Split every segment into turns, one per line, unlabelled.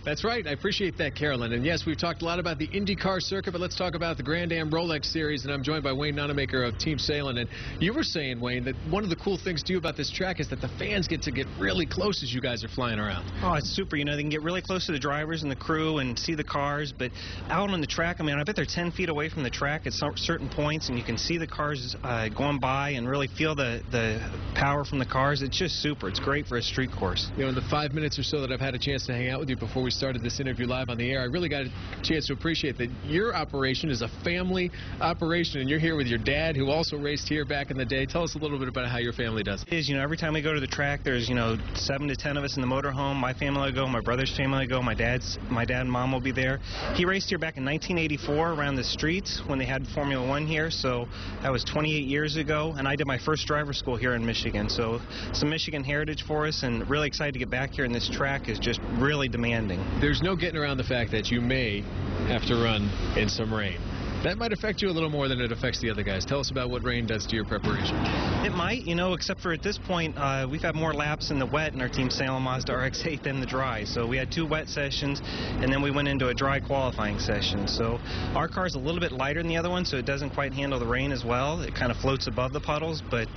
That's right. I appreciate that, Carolyn. And yes, we've talked a lot about the IndyCar circuit, but let's talk about the Grand Am Rolex Series. And I'm joined by Wayne Nonnamaker of Team Salem. And you were saying, Wayne, that one of the cool things to you about this track is that the fans get to get really close as you guys are flying around.
Oh, it's super. You know, they can get really close to the drivers and the crew and see the cars. But out on the track, I mean, I bet they're 10 feet away from the track at certain points, and you can see the cars going by and really feel the power from the cars. It's just super. It's great for a street course.
You know, in the 5 minutes or so that I've had a chance to hang out with you before we started this interview live on the air, I really got a chance to appreciate that your operation is a family operation, and you're here with your dad, who also raced here back in the day. Tell us a little bit about how your family does it.
It is, you know, every time we go to the track, there's, 7 to 10 of us in the motorhome. My family will go, my brother's family will go, my dad and mom will be there. He raced here back in 1984 around the streets when they had Formula One here, so that was 28 years ago, and I did my first driver school here in Michigan, so some Michigan heritage for us, and really excited to get back here, and this track is just really demanding.
There's no getting around the fact that you may have to run in some rain. That might affect you a little more than it affects the other guys. Tell us about what rain does to your preparation.
It might, except for at this point, we've had more laps in the wet in our Team Salem Mazda RX-8 than the dry. So we had 2 wet sessions, and then we went into a dry qualifying session. So our car's a little bit lighter than the other one, so it doesn't quite handle the rain as well. It kind of floats above the puddles, but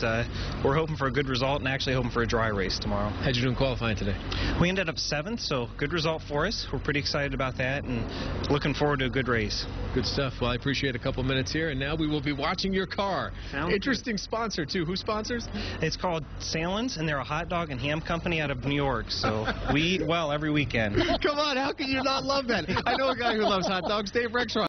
we're hoping for a good result and actually hoping for a dry race tomorrow.
How'd you do in qualifying today?
We ended up 7th, so good result for us. We're pretty excited about that and looking forward to a good race.
Good stuff. Well, I appreciate a couple minutes here, and now we will be watching your car. Interesting sponsor, too. Who sponsors?
It's called Salens, and they're a hot dog and ham company out of New York, so we eat well every weekend.
Come on, how can you not love that? I know a guy who loves hot dogs, Dave Rexroth.